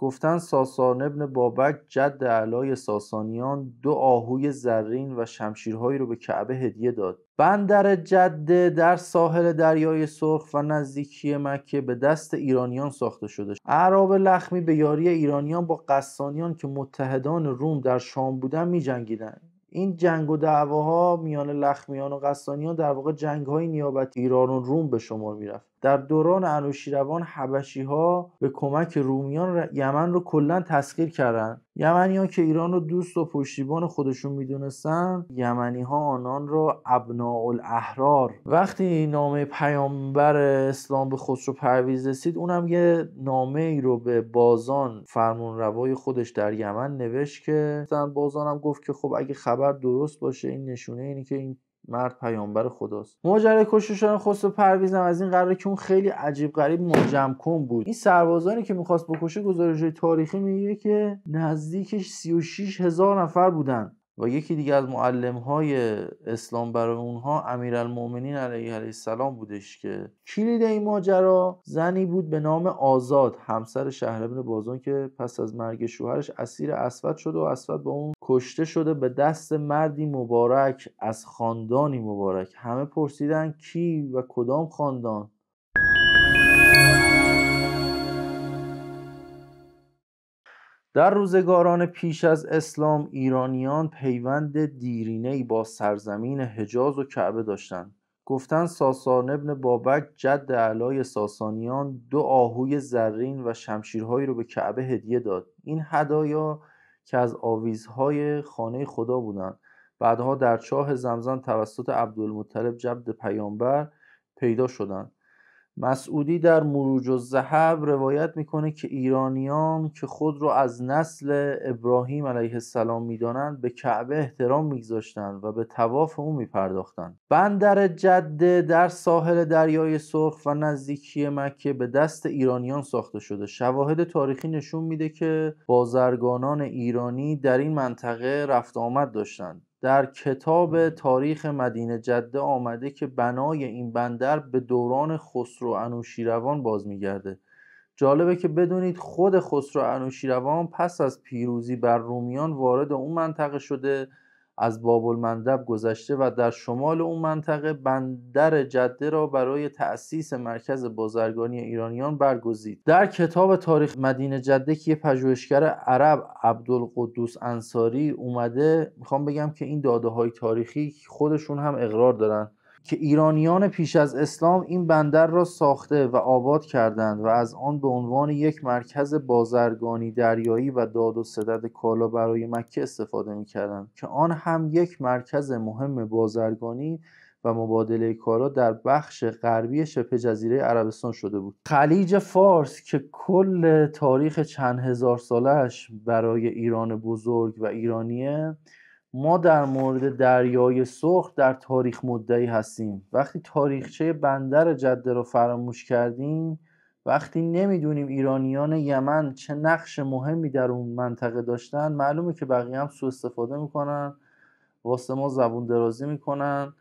گفتن ساسان ابن بابک جد اعلای ساسانیان 2 آهوی زرین و شمشیرهایی رو به کعبه هدیه داد. بندر جده در ساحل دریای سرخ و نزدیکی مکه به دست ایرانیان ساخته شده. اعراب لخمی به یاری ایرانیان با غسانیان که متحدان روم در شام بودن می‌جنگیدند. این جنگ و دعواها میان لخمیان و غسانیان در واقع جنگ‌های نیابتی ایران و روم به شمار میرفت. در دوران انوشیروان حبشی‌ها به کمک رومیان یمن رو کلاً تسخیر کردند. یمنی‌ها که ایران رو دوست و پشتیبان خودشون میدونستن، یمنی‌ها آنان را ابناء الاحرار. وقتی نامه پیامبر اسلام به خسرو پرویز رسید، اونم یه نامه ای رو به بازان فرمانروای خودش در یمن نوشت که بازانم گفت که خب اگه خبر درست باشه این نشونه اینه که این مرد پیامبر خداست. ماجرای کشته شدن خسرو پرویز هم از این قراره که اون خیلی عجیب غریب منجم کن بود. این سربازانی که میخواست بکشه گزارش‌های تاریخی میگه که نزدیکش 36,000 نفر بودن و یکی دیگه از معلم‌های اسلام برای اونها امیرالمومنین علیه السلام بودش که کلید این ماجرا زنی بود به نام آزاد، همسر شهر بن بازان، که پس از مرگ شوهرش اسیر اسود شده و اسود با اون کشته شده به دست مردی مبارک از خاندانی مبارک. همه پرسیدن کی و کدام خاندان؟ در روزگاران پیش از اسلام ایرانیان پیوند دیرینه‌ای با سرزمین حجاز و کعبه داشتند. گفتن ساسان ابن بابک جد اعلای ساسانیان 2 آهوی زرین و شمشیرهایی رو به کعبه هدیه داد. این هدایا که از آویزهای خانه خدا بودند بعدها در چاه زمزم توسط عبدالمطلب جد پیامبر پیدا شدند. مسعودی در مروج الذهب روایت میکنه که ایرانیان که خود را از نسل ابراهیم علیه السلام میدانند به کعبه احترام میگذاشتند و به طواف اون میپرداختند. بندر جده در ساحل دریای سرخ و نزدیکی مکه به دست ایرانیان ساخته شده. شواهد تاریخی نشون میده که بازرگانان ایرانی در این منطقه رفت آمد داشتند. در کتاب تاریخ مدینه جده آمده که بنای این بندر به دوران خسرو انوشیروان باز میگرده. جالبه که بدونید خود خسرو انوشیروان پس از پیروزی بر رومیان وارد اون منطقه شده، از باب المندب گذشته و در شمال اون منطقه بندر جده را برای تأسیس مرکز بازرگانی ایرانیان برگزید. در کتاب تاریخ مدینه جده که یه پژوهشگر عرب عبدالقدوس انصاری اومده، میخوام بگم که این داده‌های تاریخی خودشون هم اقرار دارن که ایرانیان پیش از اسلام این بندر را ساخته و آباد کردند و از آن به عنوان یک مرکز بازرگانی دریایی و داد و ستد کالا برای مکه استفاده می‌کردند که آن هم یک مرکز مهم بازرگانی و مبادله کالا در بخش غربی شبه جزیره عربستان شده بود. خلیج فارس که کل تاریخ چند هزار سالش برای ایران بزرگ و ایرانیه، ما در مورد دریای سرخ در تاریخ مدعی هستیم. وقتی تاریخچه بندر جده رو فراموش کردیم، وقتی نمیدونیم ایرانیان یمن چه نقش مهمی در اون منطقه داشتن، معلومه که بقیه هم سوء استفاده میکنن، واسه ما زبون درازی میکنن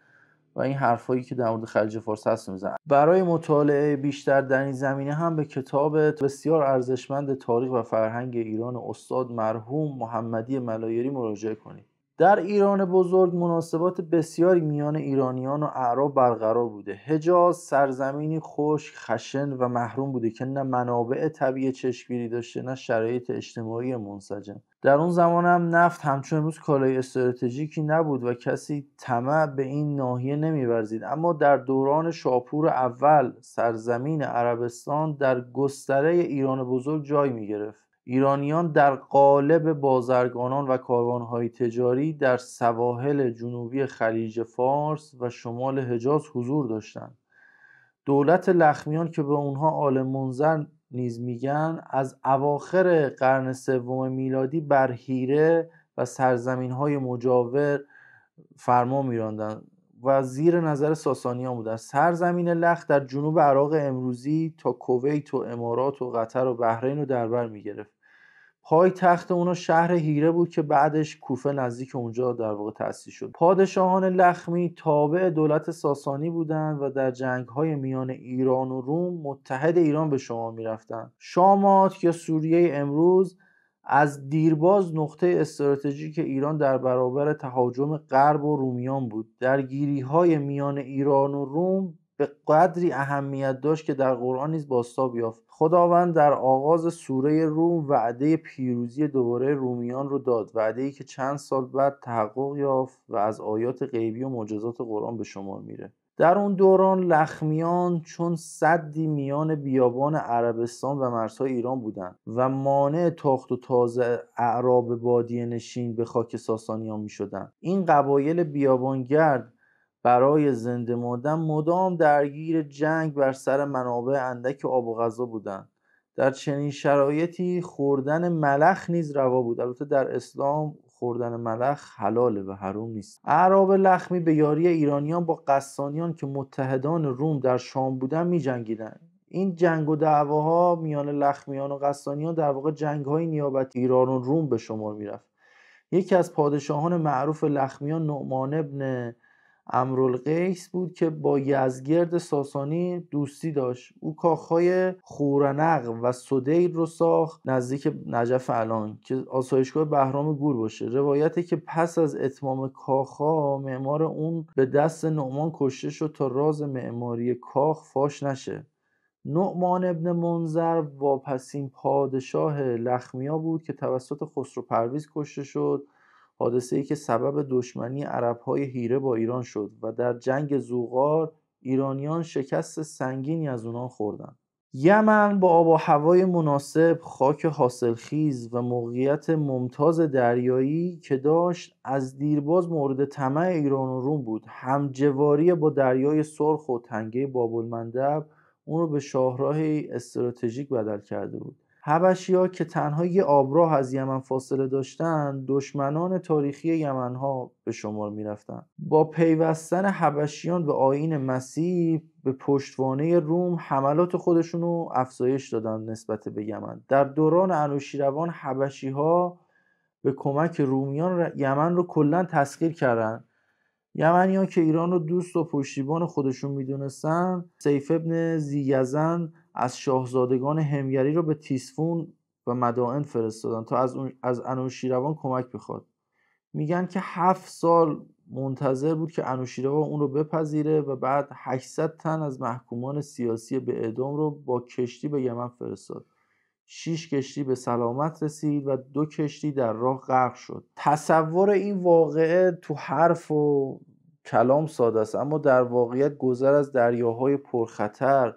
و این حرفایی که در مورد خلیج فارس هست میزنن. برای مطالعه بیشتر در این زمینه هم به کتاب بسیار ارزشمند تاریخ و فرهنگ ایران استاد مرحوم محمدی ملایری مراجعه کنید. در ایران بزرگ مناسبات بسیاری میان ایرانیان و اعراب برقرار بوده. حجاز سرزمینی خشک، خشن و محروم بوده که نه منابع طبیعی چشمگیری داشته نه شرایط اجتماعی منسجم. در اون زمان هم نفت همچون امروز کالای استراتژیکی نبود و کسی طمع به این ناحیه نمی‌ورزید. اما در دوران شاپور اول سرزمین عربستان در گستره ایران بزرگ جای می‌گرفت. ایرانیان در قالب بازرگانان و کاروان‌های تجاری در سواحل جنوبی خلیج فارس و شمال حجاز حضور داشتند. دولت لخمیان که به اونها آل منذر نیز میگن، از اواخر قرن سوم میلادی بر هیره و سرزمین‌های مجاور فرمان می‌راندند و زیر نظر ساسانیان بودند. سرزمین لخ در جنوب عراق امروزی تا کویت و امارات و قطر و بحرین رو در بر می‌گرفت. پای تخت اونا شهر هیره بود که بعدش کوفه نزدیک اونجا در واقع تأسیس شد. پادشاهان لخمی تابع دولت ساسانی بودند و در جنگ‌های میان ایران و روم متحد ایران به شمار می‌رفتند. شامات یا سوریه امروز از دیرباز نقطه استراتژیک ایران در برابر تهاجم غرب و رومیان بود. درگیری‌های میان ایران و روم به قدری اهمیت داشت که در قرآن نیز بازتاب یافت. خداوند در آغاز سوره روم وعده پیروزی دوباره رومیان رو داد، وعده‌ای که چند سال بعد تحقق یافت و از آیات غیبی و معجزات قرآن به شمار میره. در اون دوران لخمیان چون سدی میان بیابان عربستان و مرزهای ایران بودند و مانع تاخت و تاز اعراب بادیه نشین به خاک ساسانیان میشدند. این قبایل بیابانگرد برای زنده ماندن مدام درگیر جنگ بر سر منابع اندک آب و غذا بودند. در چنین شرایطی خوردن ملخ نیز روا بود. البته در اسلام خوردن ملخ حلاله و حرام نیست. اعراب لخمی به یاری ایرانیان با غسانیان که متحدان روم در شام بودند می‌جنگیدند. این جنگ و دعواها میان لخمیان و غسانیان در واقع جنگ‌های نیابتی ایران و روم به شمار می‌رفت. یکی از پادشاهان معروف لخمیان نعمان بن امرالقیس بود که با یزدگرد ساسانی دوستی داشت. او کاخهای خورنق و سدیر رو ساخت نزدیک نجف الان که آسایشگاه بهرام گور باشه. روایته که پس از اتمام کاخها معمار اون به دست نعمان کشته شد تا راز معماری کاخ فاش نشه. نعمان ابن منذر واپسین پادشاه لخمیا بود که توسط خسرو پرویز کشته شد، حادثه‌ای که سبب دشمنی عرب‌های هیره با ایران شد و در جنگ زوغار ایرانیان شکست سنگینی از اونان خوردند. یمن با آب و هوای مناسب، خاک حاصلخیز و موقعیت ممتاز دریایی که داشت از دیرباز مورد طمع ایران و روم بود. همجواری با دریای سرخ و تنگه باب‌المندب اون رو به شاهراهی استراتژیک بدل کرده بود. حبشی‌ها که تنها یه آبراه از یمن فاصله داشتند، دشمنان تاریخی یمن‌ها به شمار می‌رفتند. با پیوستن حبشیان به آیین مسیح به پشتوانه روم حملات خودشون رو افزایش دادند نسبت به یمن. در دوران انوشیروان حبشی‌ها به کمک رومیان یمن رو کلاً تسخیر کردند. یمنیان که ایران رو دوست و پشتیبان خودشون میدونستن، سیف ابن ذی‌یزن از شاهزادگان همگری رو به تیسفون و مدائن فرستادن تا از انوشیروان کمک بخواد. میگن که 7 سال منتظر بود که انوشیروان اون رو بپذیره و بعد 800 تن از محکومان سیاسی به اعدام رو با کشتی به یمن فرستاد. 6 کشتی به سلامت رسید و 2 کشتی در راه غرق شد. تصور این واقعه تو حرف و کلام ساده است، اما در واقعیت گذر از دریاهای پرخطر،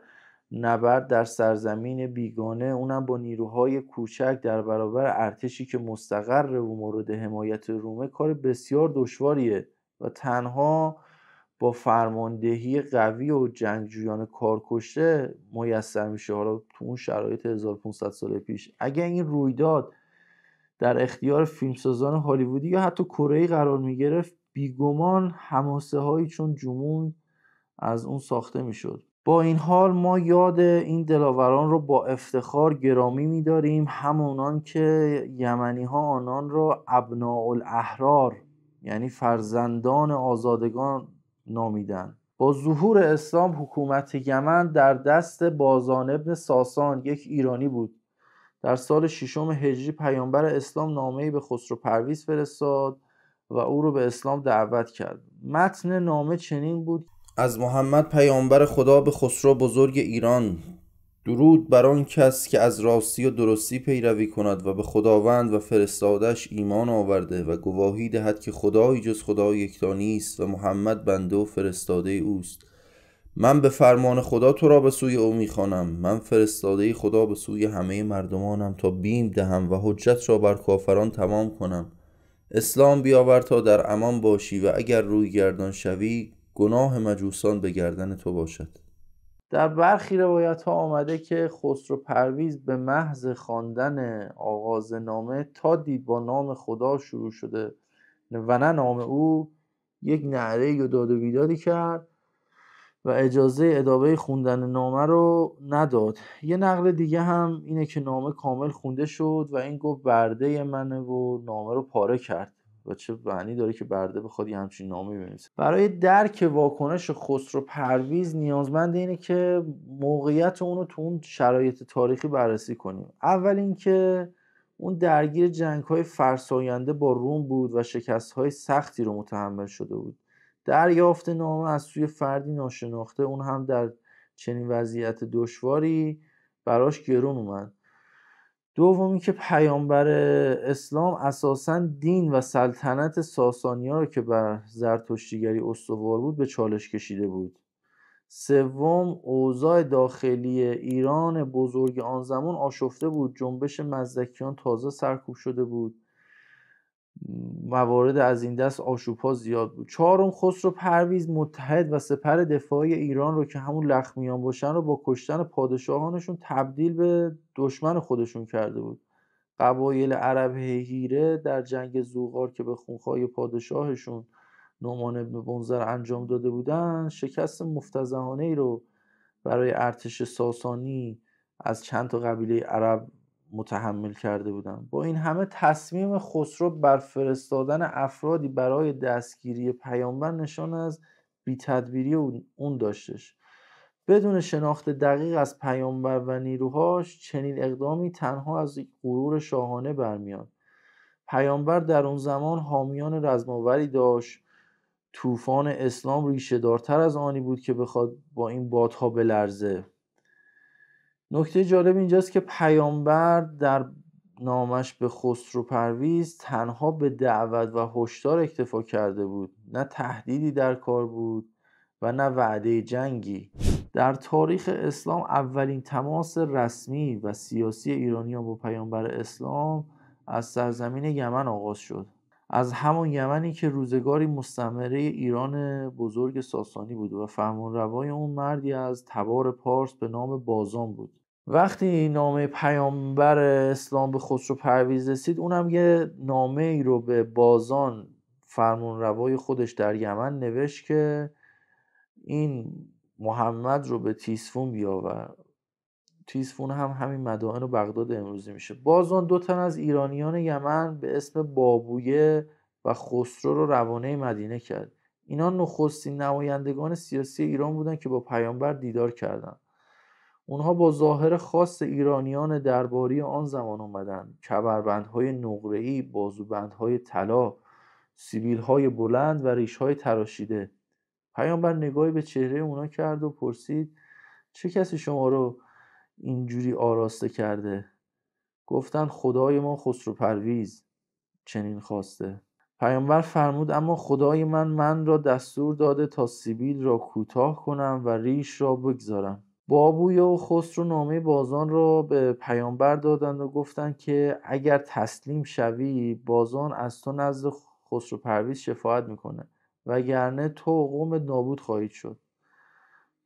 نبرد در سرزمین بیگانه، اونم با نیروهای کوچک در برابر ارتشی که مستقر و مورد حمایت رومه، کار بسیار دشواریه و تنها با فرماندهی قوی و جنگجویان کارکشته میسر میشه. حالا تو اون شرایط 1500 سال پیش اگه این رویداد در اختیار فیلمسازان هالیوودی یا حتی کره‌ای قرار میگرفت، بیگمان حماسه هایی چون جمون از اون ساخته میشد. با این حال ما یاد این دلاوران رو با افتخار گرامی می‌داریم، همونان که یمنی ها آنان را ابناء الاحرار یعنی فرزندان آزادگان نامیدند. با ظهور اسلام حکومت یمن در دست بازان ابن ساسان، یک ایرانی بود. در سال 6 هجری پیامبر اسلام نامه‌ای به خسرو پرویز فرستاد و او رو به اسلام دعوت کرد. متن نامه چنین بود: از محمد پیامبر خدا به خسرو بزرگ ایران، درود بر آن کس که از راستی و درستی پیروی کند و به خداوند و فرستادش ایمان آورده و گواهی دهد که خدایی جز خدا یکتا نیست و محمد بنده و فرستاده اوست. من به فرمان خدا تو را به سوی او میخوانم. من فرستاده خدا به سوی همه مردمانم تا بیم دهم و حجت را بر کافران تمام کنم. اسلام بیاور تا در امان باشی و اگر روی گردان شوی گناه مجوسان به گردن تو باشد. در برخی روایت ها آمده که خسرو پرویز به محض خواندن آغاز نامه تا دید با نام خدا شروع شده و نه نام او، یک نعره و داد و بیدادی کرد و اجازه ادامه خوندن نامه رو نداد. یه نقل دیگه هم اینه که نامه کامل خونده شد و این گفت برده منه و نامه رو پاره کرد. و چه معنی داره که برده بخواد یه همچین نامه بنویسه؟ برای درک واکنش خسرو پرویز نیازمند اینه که موقعیت اونو تو اون شرایط تاریخی بررسی کنیم. اول اینکه اون درگیر جنگ‌های فرساینده با روم بود و شکست‌های سختی رو متحمل شده بود. دریافت نامه از سوی فردی ناشناخته، اون هم در چنین وضعیت دشواری، براش گرون اومد. دومی که پیامبر اسلام اساساً دین و سلطنت ساسانی‌ها رو که بر زرتشتیگری استوار بود به چالش کشیده بود. سوم، اوضاع داخلی ایران بزرگ آن زمان آشفته بود. جنبش مزدکیان تازه سرکوب شده بود. موارد از این دست آشوب‌ها زیاد بود. چهارم، خسرو پرویز متحد و سپر دفاعی ایران رو که همون لخمیان باشن رو با کشتن پادشاهانشون تبدیل به دشمن خودشون کرده بود. قبایل عرب هیره در جنگ زوغار که به خونخوای پادشاهشون نعمان بن منذر انجام داده بودن، شکست مفتضحانه ای رو برای ارتش ساسانی از چند تا قبیله عرب متحمل کرده بودن. با این همه تصمیم خسرو بر فرستادن افرادی برای دستگیری پیامبر نشان از بی‌تدبیری اون داشتش. بدون شناخت دقیق از پیامبر و نیروهاش چنین اقدامی تنها از غرور شاهانه برمیاد. پیامبر در اون زمان حامیان رزماوری داشت. طوفان اسلام ریشه دارتر از آنی بود که بخواد با این بادها بلرزه. نکته جالب اینجاست که پیامبر در نامش به خسرو پرویز تنها به دعوت و هشدار اکتفا کرده بود، نه تهدیدی در کار بود و نه وعده جنگی. در تاریخ اسلام اولین تماس رسمی و سیاسی ایرانیان با پیامبر اسلام از سرزمین یمن آغاز شد. از همان یمنی که روزگاری مستعمره ایران بزرگ ساسانی بود و فرمانروای اون مردی از تبار پارس به نام بازان بود. وقتی نامه پیامبر اسلام به خسرو پرویز رسید، اونم یه نامه ای رو به بازان فرمانروای خودش در یمن نوشت که این محمد رو به تیسفون بیاور. تیسفون هم همین مدائن و بغداد امروزی میشه. بازان 2 تن از ایرانیان یمن به اسم بابویه و خسرو رو روانه مدینه کرد. اینا نخستین نمایندگان سیاسی ایران بودن که با پیامبر دیدار کردند. اونها با ظاهر خاص ایرانیان درباری آن زمان اومدن: کمربندهای نقره‌ای، بازوبندهای طلا، سیبیل‌های بلند و ریش‌های تراشیده. پیامبر نگاهی به چهره اونا کرد و پرسید: چه کسی شما رو اینجوری آراسته کرده؟ گفتند خدای ما خسرو پرویز چنین خواسته. پیامبر فرمود: اما خدای من را دستور داده تا سیبیل را کوتاه کنم و ریش را بگذارم. بابویه و خسرو نامه بازان را به پیامبر دادند و گفتند که اگر تسلیم شوی، بازان از تو نزد خسرو پرویز شفاعت میکنه، وگرنه تو و قومت نابود خواهید شد.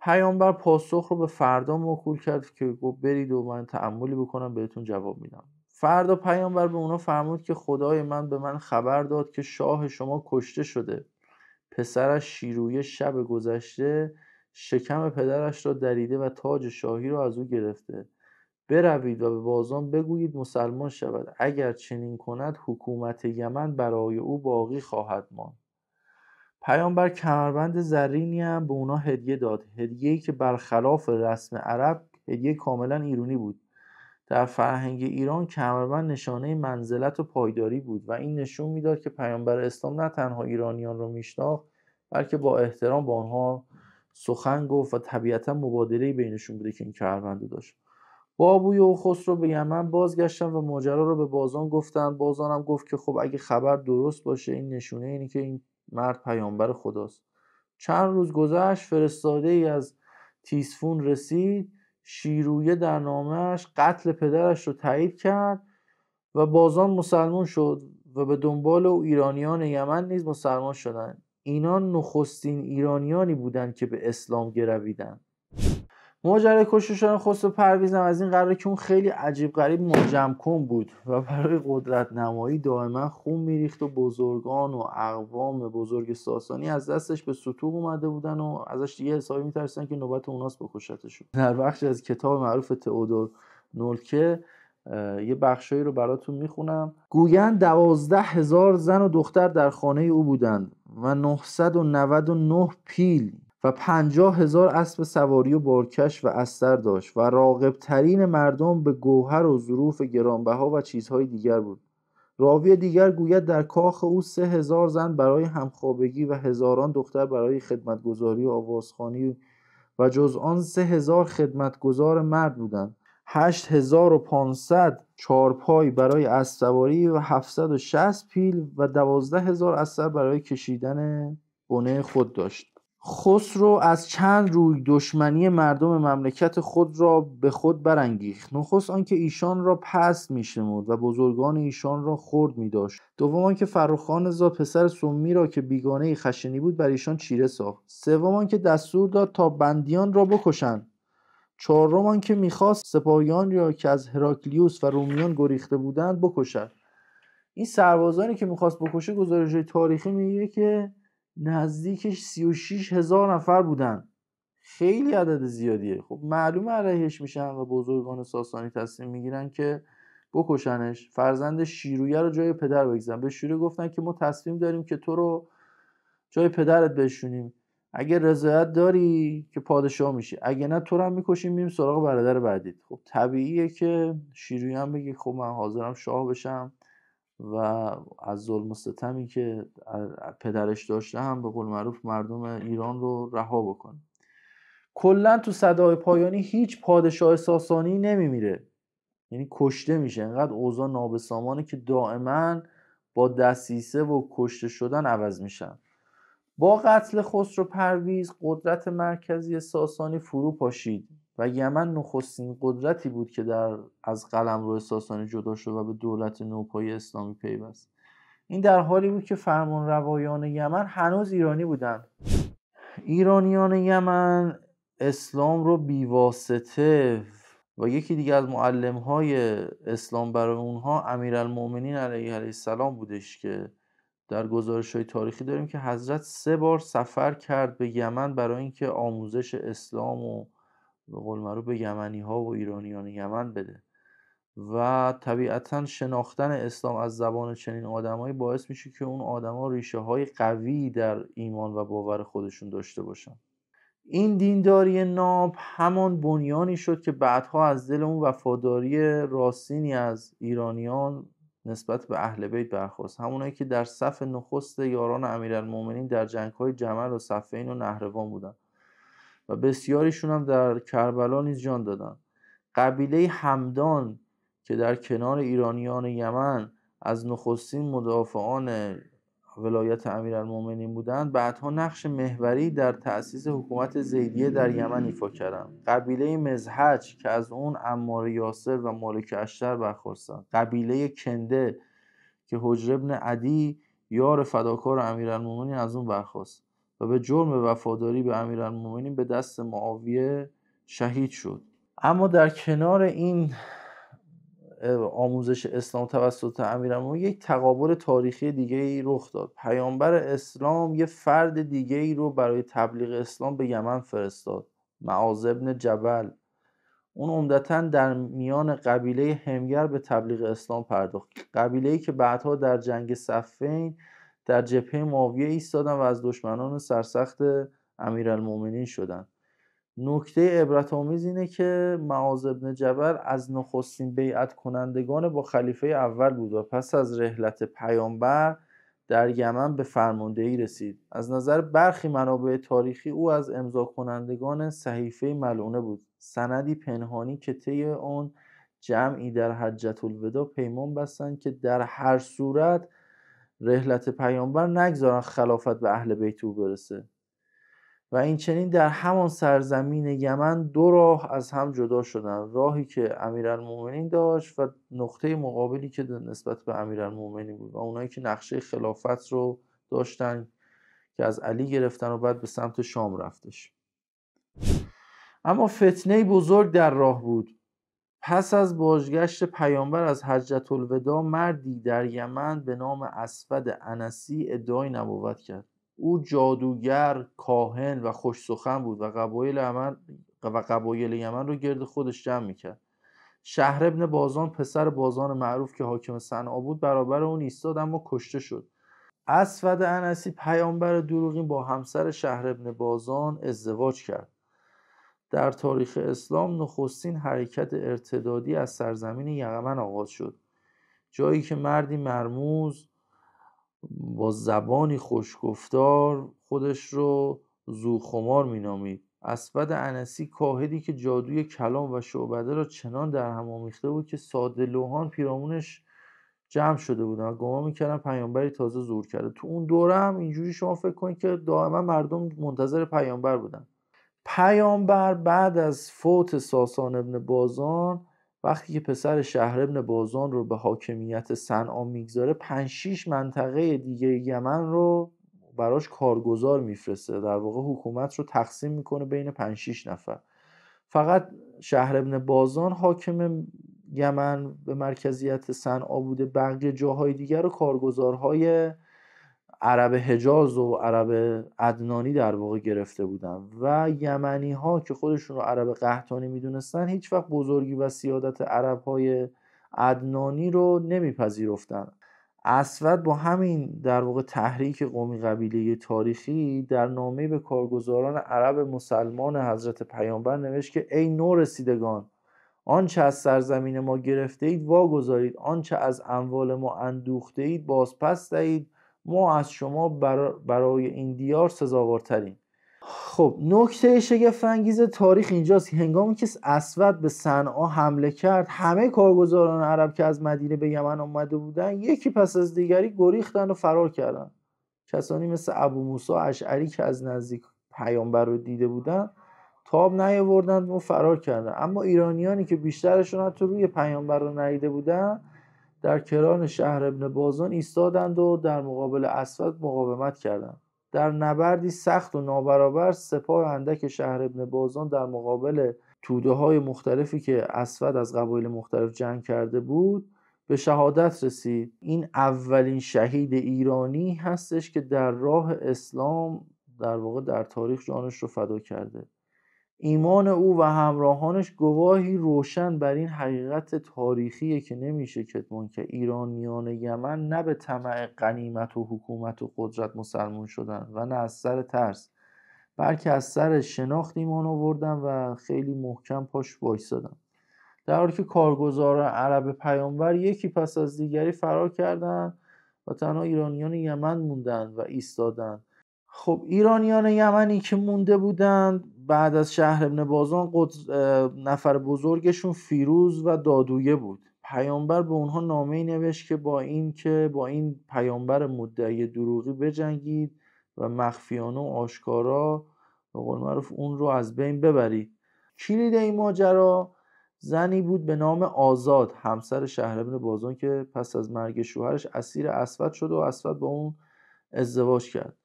پیامبر پاسخ رو به فردا موکول کرد که گفت برید و من تأملی بکنم بهتون جواب میدم. فردا پیامبر به اونا فرمود که خدای من به من خبر داد که شاه شما کشته شده. پسرش شیرویه شب گذشته شکم پدرش را دریده و تاج شاهی را از او گرفته. بروید و به بازان بگویید مسلمان شود. اگر چنین کند حکومت یمن برای او باقی خواهد ماند. پیامبر کمربند زرینی هم به اونا هدیه داد. هدیه‌ای که برخلاف رسم عرب هدیه کاملا ایرانی بود. در فرهنگ ایران کمربند نشانه منزلت و پایداری بود و این نشون میداد که پیامبر اسلام نه تنها ایرانیان را میشناخت، بلکه با احترام با آنها سخن گفت و طبیعتا مبادله‌ای بینشون بوده که این کمربند داشت. بابویه و خسرو به یمن بازگشتن و ماجرا رو به بازان گفتن. بازان هم گفت که خب اگه خبر درست باشه این نشونه اینی که این مرد پیامبر خداست. چند روز گذشت، فرستاده ای از تیسفون رسید. شیرویه در نامه‌اش قتل پدرش رو تایید کرد و بازان مسلمان شد و به دنبال او ایرانیان یمن نیز مسلمان شدند. اینا نخستین ایرانیانی بودند که به اسلام گرویدند. ماجرای کشته شدن خسرو پرویز هم از این قراره که اون خیلی عجیب غریب منجم کن بود و برای قدرت نمایی دائما خون میریخت و بزرگان و اقوام بزرگ ساسانی از دستش به ستوه اومده بودن و ازش دیگه حسابی میترسن که نوبت اوناست بکشتشون. در بخشی از کتاب معروف تئودور نولکه یه بخشایی رو براتون میخونم. گویند 12,000 زن و دختر در خانه او بودند و 999 پیل و 50,000 اسب سواری و بارکش و استر داشت و راغبترین مردم به گوهر و ظروف گرانبها و چیزهای دیگر بود. راوی دیگر گوید در کاخ او 3,000 زن برای همخوابگی و هزاران دختر برای خدمتگزاری و آوازخوانی و جز آن 3,000 خدمتگزار مرد بودند. 8,500 چارپای برای اسب سواری و 760 پیل و 12,000 استر برای کشیدن بنه خود داشت. خسرو از چند روی دشمنی مردم مملکت خود را به خود برانگیخت. نخست آنکه ایشان را پست می‌شمرد و بزرگان ایشان را خرد می‌داشت. دوم آنکه فرخ زاد پسر سمی را که بیگانه خشنی بود بر ایشان چیره ساخت. سوم آنکه دستور داد تا بندیان را بکشند. چهارم آنکه می‌خواست سپاهیان را که از هراکلیوس و رومیان گریخته بودند بکشد. این سربازانی که می‌خواست بکشه گزارش‌های تاریخی میگه که نزدیک 36,000 نفر بودن. خیلی عدد زیادیه. خب معلومه علیهش میشن و بزرگان ساسانی تصمیم میگیرن که بکشنش. فرزند شیرویه رو جای پدر بگذارن. به شیرویه گفتن که ما تصمیم داریم که تو رو جای پدرت بشونیم. اگه رضایت داری که پادشاه میشی، اگه نه تو رو هم میکشیم میریم سراغ برادر بعدیت. خب طبیعیه که شیرویه هم بگه خب من حاضرم شاه بشم و از ظلم و ستمی که پدرش داشته هم به قول معروف مردم ایران رو رها بکنه. کلا تو صدای پایانی هیچ پادشاه ساسانی نمیمیره، یعنی کشته میشه. انقدر اوضاع نابسامانه که دائما با دسیسه و کشته شدن عوض میشن. با قتل خسرو پرویز قدرت مرکزی ساسانی فرو پاشید و یمن نخستین قدرتی بود که از قلمرو ساسانی جدا شد و به دولت نوپایی اسلامی پیوست. این در حالی بود که فرمانروایان یمن هنوز ایرانی بودند. ایرانیان یمن اسلام رو بیواسطه و یکی دیگه از معلم‌های اسلام برای اونها امیرالمومنین علیه السلام بودش که در گزارش‌های تاریخی داریم که حضرت 3 بار سفر کرد به یمن برای اینکه آموزش اسلام و به قول معروف به یمنی‌ها و ایرانیان یمن بده و طبیعتاً شناختن اسلام از زبان چنین آدمایی باعث میشه که اون آدما ریشه‌های قوی در ایمان و باور خودشون داشته باشن. این دینداری ناب همان بنیانی شد که بعدها از دل اون وفاداری راستینی از ایرانیان نسبت به اهل بیت برخاست، همونایی که در صف نخست یاران امیرالمومنین در جنگ‌های جمل و صفین و نهروان بودن و بسیاریشون هم در کربلا نیز جان دادن. قبیله همدان که در کنار ایرانیان یمن از نخستین مدافعان ولایت امیرالمومنین بودند، بعدها نقش محوری در تأسیس حکومت زیدیه در یمن ایفا کردند. قبیله مزحج که از اون عمار یاسر و مالک اشتر برخاستند. قبیله کنده که حجر بن عدی یار فداکار امیرالمومنین از اون برخاست و به جرم وفاداری به امیرالمومنین به دست معاویه شهید شد. اما در کنار این آموزش اسلام توسط امیرالمومنین یک تقابل تاریخی دیگه ای رخ داد. پیامبر اسلام یه فرد دیگه ای رو برای تبلیغ اسلام به یمن فرستاد، معاذ بن جبل. اون عمدتاً در میان قبیله همگر به تبلیغ اسلام پرداخت، قبیله‌ای که بعدها در جنگ صفین در جبهه معاویه ایستادن و از دشمنان سرسخت امیرالمومنین شدند. نکته عبرت آمیز اینه که معاذ بن جبل از نخستین بیعت کنندگان با خلیفه اول بود و پس از رحلت پیامبر در یمن به فرماندهی رسید. از نظر برخی منابع تاریخی او از امضا کنندگان صحیفه ملعونه بود، سندی پنهانی که طی آن جمعی در حجة الوداع پیمان بستند که در هر صورت رحلت پیامبر نگذارن خلافت به اهل بیت او برسه. و این چنین در همان سرزمین یمن 2 راه از هم جدا شدند، راهی که امیرالمومنین داشت و نقطه مقابلی که نسبت به امیرالمومنین بود و اونایی که نقشه خلافت رو داشتن که از علی گرفتن و بعد به سمت شام رفتش. اما فتنه بزرگ در راه بود. پس از بازگشت پیامبر از حجة الوداع، مردی در یمن به نام اسود انسی ادعای نبوت کرد. او جادوگر، کاهن و خوش سخن بود و قبایل یمن رو گرد خودش جمع میکرد. شهر ابن بازان، پسر بازان معروف که حاکم صنعا بود، برابر اون ایستاد اما کشته شد. اسود انسی پیامبر دروغین با همسر شهر ابن بازان ازدواج کرد. در تاریخ اسلام نخستین حرکت ارتدادی از سرزمین یمن آغاز شد، جایی که مردی مرموز با زبانی خوشگفتار خودش رو ذوخمار مینامید. اسود انسی، کاهدی که جادوی کلام و شعبده را چنان در هم آمیخته بود که ساده لوحان پیرامونش جمع شده بودن و گمان میکردن پیامبری تازه ظهور کرده. تو اون دوره هم اینجوری شما فکر کنید که دائما مردم منتظر پیامبر بودن. پیامبر بعد از فوت ساسان ابن بازان، وقتی که پسر شهر ابن بازان رو به حاکمیت صنعا میگذاره، 5-6 منطقه دیگه یمن رو براش کارگزار میفرسته. در واقع حکومت رو تقسیم میکنه بین 5-6 نفر. فقط شهر ابن بازان حاکم یمن به مرکزیت صنعا بوده، بقیه جاهای دیگر رو کارگزارهای عرب حجاز و عرب عدنانی در واقع گرفته بودن و یمنی ها که خودشون رو عرب قحطانی میدونستن هیچ وقت بزرگی و سیادت عرب های عدنانی رو نمیپذیرفتن. اسود با همین در واقع تحریک قومی قبیله تاریخی در نامه‌ای به کارگزاران عرب مسلمان حضرت پیامبر نوشت که ای نورسیدگان، آنچه از سرزمین ما گرفته اید واگذارید، آنچه از اموال ما اندوخته اید بازپس دهید، ما از شما برای این دیار سزاوارتریم. خب نکته شگفت‌انگیز تاریخ اینجاست که هنگامی که اسود به صنعا حمله کرد، همه کارگزاران عرب که از مدینه به یمن آمده بودند یکی پس از دیگری گریختند و فرار کردند. کسانی مثل ابو موسی اشعری که از نزدیک پیامبر رو دیده بودند تاب نیاوردند و فرار کردند. اما ایرانیانی که بیشترشون حتی روی پیامبر رو ندیده بودند در کران شهر ابن بازان ایستادند و در مقابل اسود مقاومت کردند. در نبردی سخت و نابرابر سپاه اندک شهر ابن بازان در مقابل توده های مختلفی که اسود از قبایل مختلف جنگ کرده بود به شهادت رسید. این اولین شهید ایرانی هستش که در راه اسلام در واقع در تاریخ جانش رو فدا کرده. ایمان او و همراهانش گواهی روشن بر این حقیقت تاریخیه که نمیشه کتمان که ایرانیان یمن نه به طمع غنیمت و حکومت و قدرت مسلمان شدن و نه از سر ترس، بلکه از سر شناخت ایمان آوردن و خیلی محکم پاش وایسادن، در حالی که کارگزاران عرب پیامبر یکی پس از دیگری فرار کردند و تنها ایرانیان یمن موندند و ایستادند. خب ایرانیان یمنی که مونده بودند بعد از شهر ابن بازان نفر بزرگشون فیروز و دادویه بود. پیامبر به اونها نامه‌ای نوشت که با این پیامبر مدعی دروغی بجنگید و مخفیانه و آشکارا به قول معروف اون رو از بین ببرید. کلید این ماجرا زنی بود به نام آزاد، همسر شهر ابن بازان، که پس از مرگ شوهرش اسیر اسود شد و اسود با اون ازدواج کرد.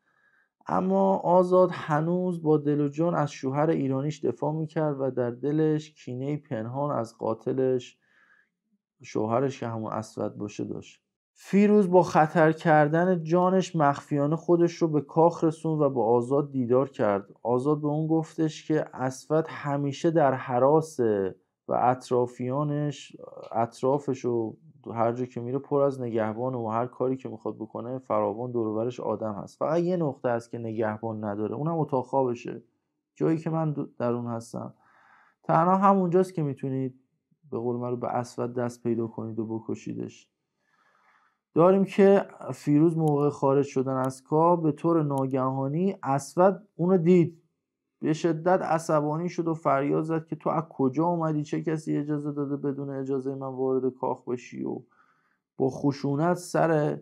اما آزاد هنوز با دل و جان از شوهر ایرانیش دفاع میکرد و در دلش کینه پنهان از قاتلش، شوهرش که همون اسود باشه، داشت. فیروز با خطر کردن جانش مخفیانه خودش رو به کاخ رسوند و با آزاد دیدار کرد. آزاد به اون گفتش که اسود همیشه در هراسه و اطرافش و هر جا که میره پر از نگهبان و هر کاری که میخواد بکنه فراوان دور و برش آدم هست. فقط یه نقطه هست که نگهبان نداره، اونم اتاق خوابشه، جایی که من در اون هستم. تنها همونجاست که میتونید به قول من به اسود دست پیدا کنید و بکشیدش. داریم که فیروز موقع خارج شدن از کاخ به طور ناگهانی اسود اونو دید، به شدت عصبانی شد و فریاد زد که تو از کجا اومدی؟ چه کسی اجازه داده بدون اجازه من وارد کاخ بشی؟ و با خشونت سر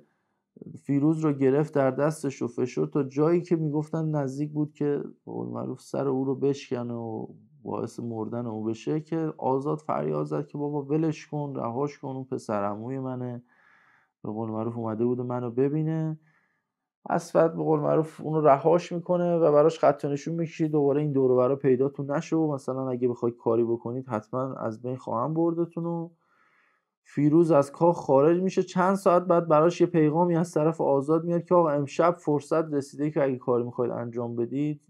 فیروز رو گرفت در دستش و فشرد تا جایی که میگفتن نزدیک بود که به قول معروف سر او رو بشکنه و باعث مردن او بشه، که آزاد فریاد زد که بابا ولش کن، رهاش کن، اون پسر عموی منه، به قول معروف اومده بود منو ببینه. اسود به قول معروف اونو رهاش میکنه و براش خط و نشون میکشه دوباره این دور و برا پیداتون نشه و مثلا اگه بخواید کاری بکنید حتما از بین خواهم بردتون. و فیروز از کاخ خارج میشه. چند ساعت بعد براش یه پیغامی از طرف آزاد میاد که آقا امشب فرصت رسیده که اگه کاری میخواید انجام بدید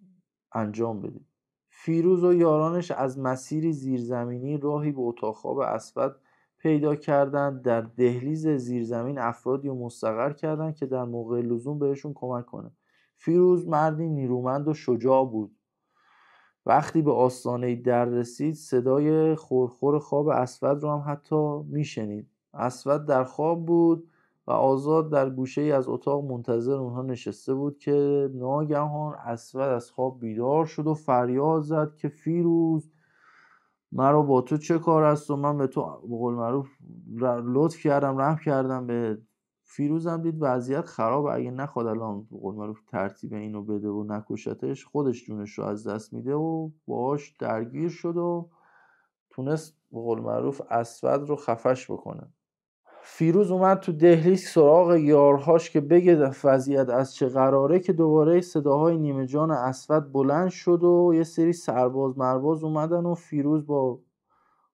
انجام بدید. فیروز و یارانش از مسیری زیرزمینی راهی به اتاق خواب اسود پیدا کردند. در دهلیز زیرزمین افرادی رو مستقر کردند که در موقع لزوم بهشون کمک کنه. فیروز مردی نیرومند و شجاع بود. وقتی به آستانه در رسید صدای خورخور خواب اسود رو هم حتی میشنید. اسود در خواب بود و آزاد در گوشه ای از اتاق منتظر اونها نشسته بود که ناگهان اسود از خواب بیدار شد و فریاد زد که فیروز مرا با تو چه کار است و من به تو به قول معروف لطف کردم رحم کردم به. فیروزم دید وضعیت خرابه، اگه نخواد الان به قول معروف ترتیب اینو بده و نکشتش خودش جونش رو از دست میده و باهاش درگیر شد و تونست به قول معروف اسود رو خفش بکنه. فیروز اومد تو دهلیز سراغ یارهاش که بگه وضعیت از چه قراره که دوباره صداهای نیمه جان اسود بلند شد و یه سری سرباز مرباز اومدن و فیروز با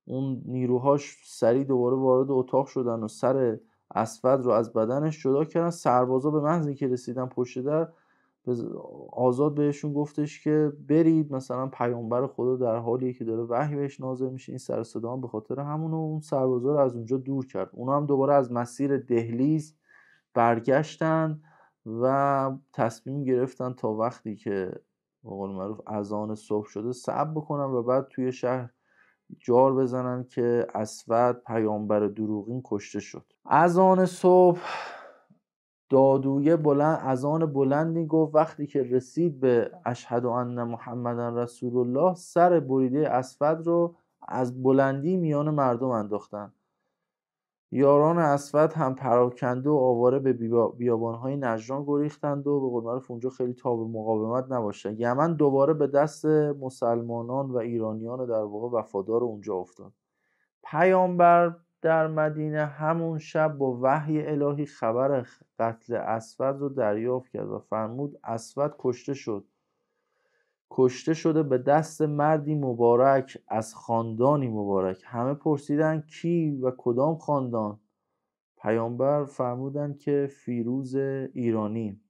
اون نیروهاش سریع دوباره وارد اتاق شدن و سر اسود رو از بدنش جدا کردن. سربازا به محض اینکه رسیدن پشت در آزاد بهشون گفتش که برید مثلا پیامبر خدا در حالیه که داره وحی بهش نازل میشه، این سر صدا هم به خاطر همون و اون سربازا رو از اونجا دور کرد. اونا هم دوباره از مسیر دهلیز برگشتن و تصمیم گرفتن تا وقتی که به قول معروف اذان صبح شده صبر بکنن و بعد توی شهر جار بزنن که اسود پیامبر دروغین کشته شد. اذان صبح دادویه بلند اذان بلندی گفت. وقتی که رسید به اشهد ان محمدن رسول الله سر بریده اسود رو از بلندی میان مردم انداختن. یاران اسود هم پراکنده و آواره به بیابانهای نجران گریختند و به قول معروف اونجا خیلی تاب مقاومت نباشه. یمن دوباره به دست مسلمانان و ایرانیان در واقع وفادار اونجا افتاد. پیامبر در مدینه همون شب با وحی الهی خبر قتل اسود رو دریافت کرد و فرمود اسود کشته شده به دست مردی مبارک از خاندانی مبارک. همه پرسیدن کی و کدام خاندان؟ پیامبر فرمودن که فیروز ایرانی.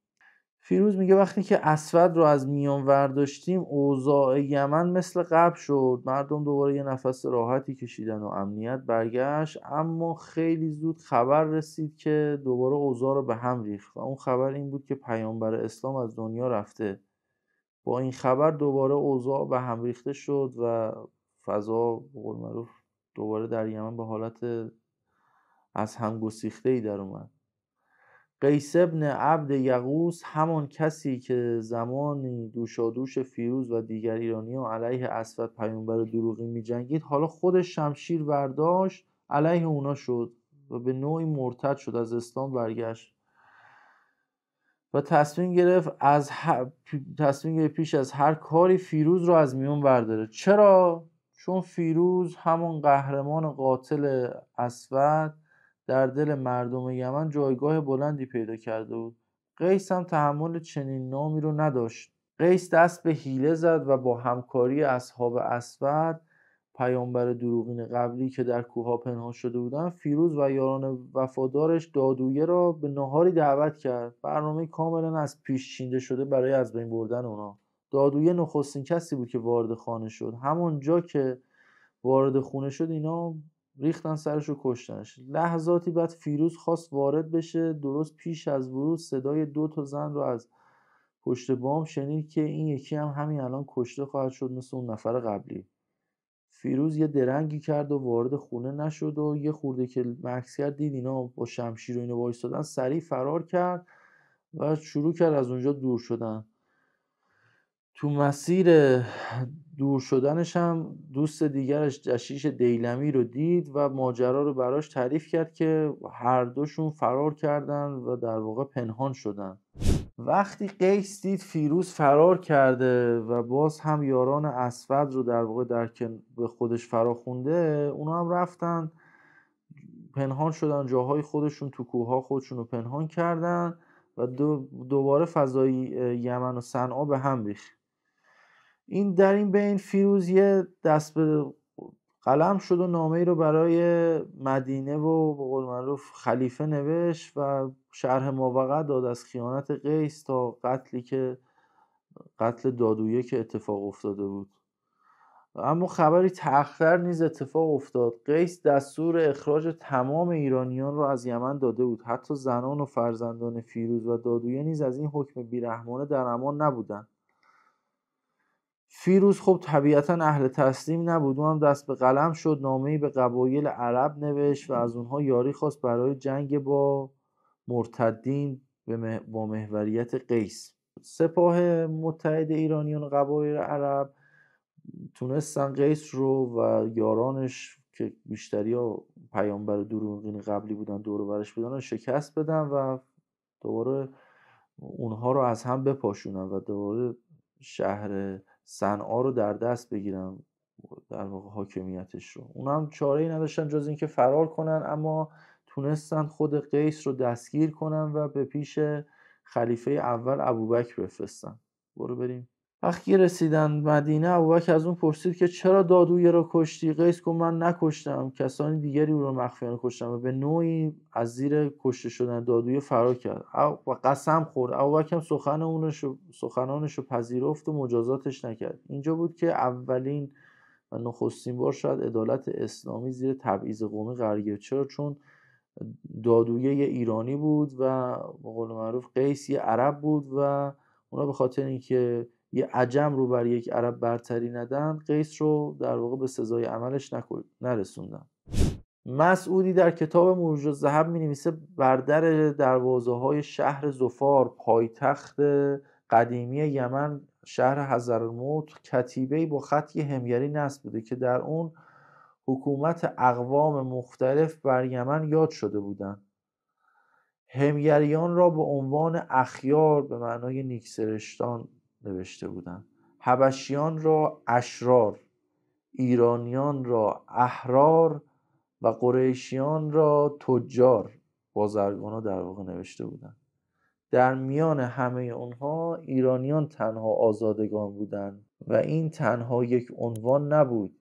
فیروز میگه وقتی که اسود رو از میان ورداشتیم اوضاع یمن مثل قبل شد. مردم دوباره یه نفس راحتی کشیدن و امنیت برگشت، اما خیلی زود خبر رسید که دوباره اوضاع رو به هم ریخت و اون خبر این بود که پیامبر اسلام از دنیا رفته. با این خبر دوباره اوضاع به هم ریخته شد و فضا به قول معروف دوباره در یمن به حالت از هم گسیخته‌ای در اومد. قیس ابن عبد یغوث همان کسی که زمانی دوشادوش فیروز و دیگر ایرانیان علیه اسود پیامبر دروغین می‌جنگید، حالا خودش شمشیر برداشت علیه اونا شد و به نوعی مرتد شد، از اسلام برگشت و تصمیم گرفت پیش از هر کاری فیروز رو از میون برداره. چرا؟ چون فیروز همون قهرمان قاتل اسود در دل مردم یمن جایگاه بلندی پیدا کرده بود. قیس هم تحمل چنین نامی رو نداشت. قیس دست به حیله زد و با همکاری اصحاب اسود پیامبر دروغین قبلی که در کوه‌ها پنهان شده بودند، فیروز و یاران وفادارش دادویه را به نهاری دعوت کرد. برنامه کاملا از پیش چیده شده برای از بین بردن اونا. دادویه نخستین کسی بود که وارد خانه شد. همونجا که وارد خونه شد اینا ریختن سرش و کشتنش. لحظاتی بعد فیروز خواست وارد بشه. درست پیش از ورود صدای 2 زن رو از پشت بام شنید که این یکی هم همین الان کشته خواهد شد مثل اون نفر قبلی. فیروز یه درنگی کرد و وارد خونه نشد و یه خورده که مکث کرد دید اینا با شمشیر و اینا وایسادن، سریع فرار کرد و شروع کرد از اونجا دور شدن. تو مسیر دور شدنش هم دوست دیگرش جشیش دیلمی رو دید و ماجرا رو براش تعریف کرد که هر دوشون فرار کردن و در واقع پنهان شدن. وقتی قیس دید فیروز فرار کرده و باز هم یاران اسود رو در واقع به خودش فراخونده، اونا هم رفتن پنهان شدن جاهای خودشون، تو کوه‌ها خودشون رو پنهان کردن و دوباره فضای یمن و صنعا به هم ریخت. در این بین فیروز یه دست به قلم شد و نامه‌ای رو برای مدینه و به قول معروف خلیفه نوشت و شرح ماوقع داد از خیانت قیس تا قتل دادویه که اتفاق افتاده بود. اما خبری تأخر نیز اتفاق افتاد. قیس دستور اخراج تمام ایرانیان را از یمن داده بود. حتی زنان و فرزندان فیروز و دادویه نیز از این حکم بیرحمانه در امان نبودند. فیروز خب طبیعتا اهل تسلیم نبود. اون هم دست به قلم شد، نامه‌ای به قبایل عرب نوشت و از اونها یاری خواست برای جنگ با مرتدین با محوریت قیس. سپاه متحد ایرانیان و قبایل عرب تونستن قیس رو و یارانش که بیشتری ها پیامبر دروغین قبلی بودن دور و برش بودن شکست بدن و دوباره اونها رو از هم بپاشونن و دوباره شهر صنعا رو در دست بگیرن، در واقع حاکمیتش رو. اونا هم چاره‌ای نداشتن جز اینکه فرار کنن، اما تونستن خود قیس رو دستگیر کنن و به پیش خلیفه اول ابوبکر بفرستن. برو بریم. وقتی رسیدن مدینه، ابوبکر از اون پرسید که چرا دادویه را کشتی؟ قیس گفت من نکشتم، کسانی دیگری او را مخفیانه کشتم و به نوعی از زیر کشته شدن دادویه فرار کرد و قسم خورد. ابوبکر سخنانش رو پذیرفت و مجازاتش نکرد. اینجا بود که اولین و نخستین بار شاید عدالت اسلامی زیر تبعیض قومی قرار گرفت. چرا؟ چون دادویه یه ایرانی بود و به قول معروف قیس یه عرب بود و اونا به خاطر اینکه یه عجم رو بر یک عرب برتری ندن، قیس رو در واقع به سزای عملش نرسوندن. مسعودی در کتاب مروج الذهب می‌نویسه بر در دروازه‌های شهر ظفار، پایتخت قدیمی یمن، شهر حضرموت، کتیبه‌ای با خطی همگری نصب بوده که در اون حکومت اقوام مختلف بر یمن یاد شده بودند. همگریان را به عنوان اخیار به معنای نیکسرشتان نوشته بودند. حبشیان را اشرار، ایرانیان را احرار و قریشیان را تجار، بازرگانا در واقع نوشته بودند. در میان همه اونها ایرانیان تنها آزادگان بودند و این تنها یک عنوان نبود،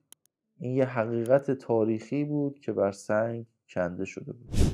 این یه حقیقت تاریخی بود که بر سنگ کنده شده بود.